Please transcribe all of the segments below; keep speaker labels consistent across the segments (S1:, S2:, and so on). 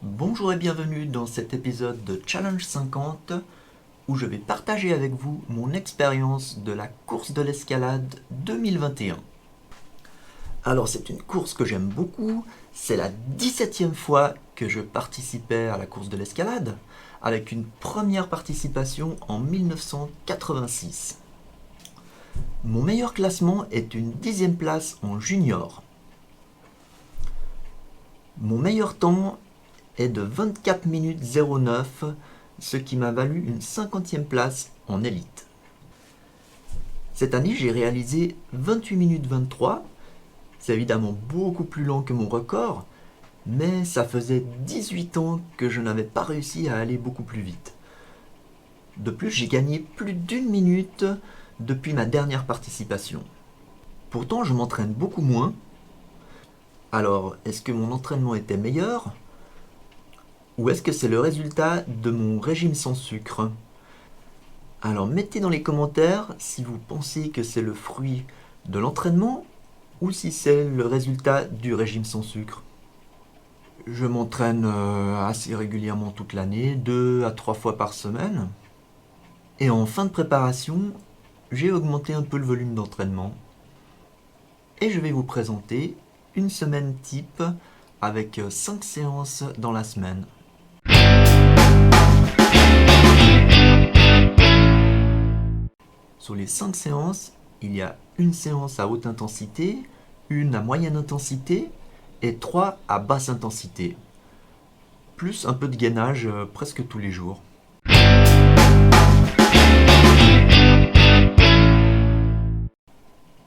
S1: Bonjour et bienvenue dans cet épisode de Challenge 50 où je vais partager avec vous mon expérience de la course de l'escalade 2021. Alors c'est une course que j'aime beaucoup, c'est la 17e fois que je participais à la course de l'escalade, avec une première participation en 1986. Mon meilleur classement est une 10e place en junior. Mon meilleur temps est de 24 minutes 09, ce qui m'a valu une 50e place en élite. Cette année, j'ai réalisé 28 minutes 23. C'est évidemment beaucoup plus lent que mon record, mais ça faisait 18 ans que je n'avais pas réussi à aller beaucoup plus vite. De plus, j'ai gagné plus d'une minute depuis ma dernière participation. Pourtant, je m'entraîne beaucoup moins. Alors, est-ce que mon entraînement était meilleur ? Ou est-ce que c'est le résultat de mon régime sans sucre ? Alors mettez dans les commentaires si vous pensez que c'est le fruit de l'entraînement ou si c'est le résultat du régime sans sucre. Je m'entraîne assez régulièrement toute l'année, 2 à 3 fois par semaine. Et en fin de préparation, j'ai augmenté un peu le volume d'entraînement. Et je vais vous présenter une semaine type avec 5 séances dans la semaine. Sur les 5 séances, il y a une séance à haute intensité, une à moyenne intensité et 3 à basse intensité. Plus un peu de gainage presque tous les jours.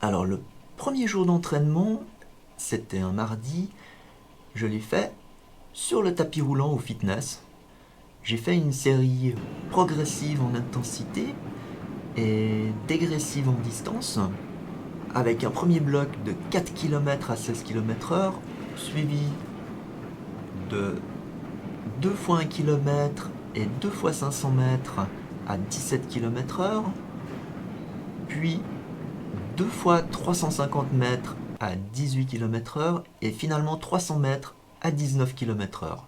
S1: Alors le premier jour d'entraînement, c'était un mardi, je l'ai fait sur le tapis roulant au fitness. J'ai fait une série progressive en intensité et dégressive en distance, avec un premier bloc de 4 km à 16 km/h, suivi de 2 fois 1 km et 2 fois 500 mètres à 17 km/h, puis 2 fois 350 mètres à 18 km/h et finalement 300 mètres à 19 km/h.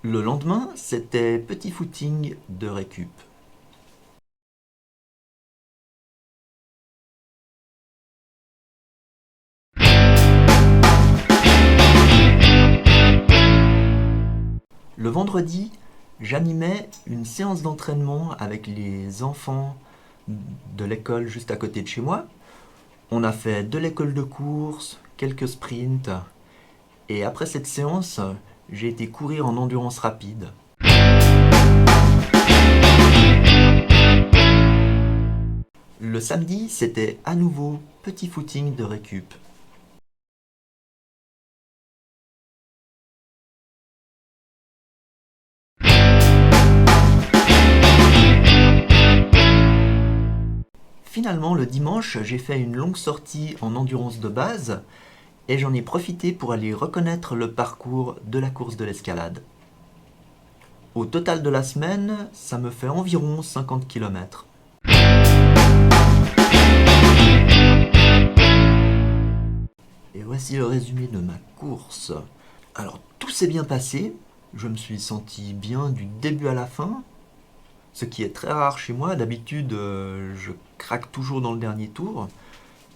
S1: Le lendemain, c'était petit footing de récup. Le vendredi, j'animais une séance d'entraînement avec les enfants de l'école juste à côté de chez moi. On a fait de l'école de course, quelques sprints, et après cette séance, j'ai été courir en endurance rapide. Le samedi, c'était à nouveau petit footing de récup. Finalement, le dimanche, j'ai fait une longue sortie en endurance de base et j'en ai profité pour aller reconnaître le parcours de la course de l'escalade. Au total de la semaine, ça me fait environ 50 km. Et voici le résumé de ma course. Alors, tout s'est bien passé. Je me suis senti bien du début à la fin, ce qui est très rare chez moi. D'habitude, je craque toujours dans le dernier tour.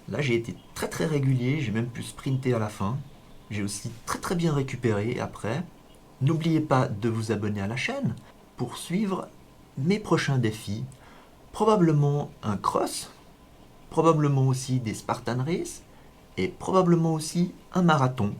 S1: Là, j'ai été très très régulier, j'ai même pu sprinter à la fin. J'ai aussi très très bien récupéré après. N'oubliez pas de vous abonner à la chaîne pour suivre mes prochains défis. Probablement un cross, probablement aussi des Spartan Race et probablement aussi un marathon.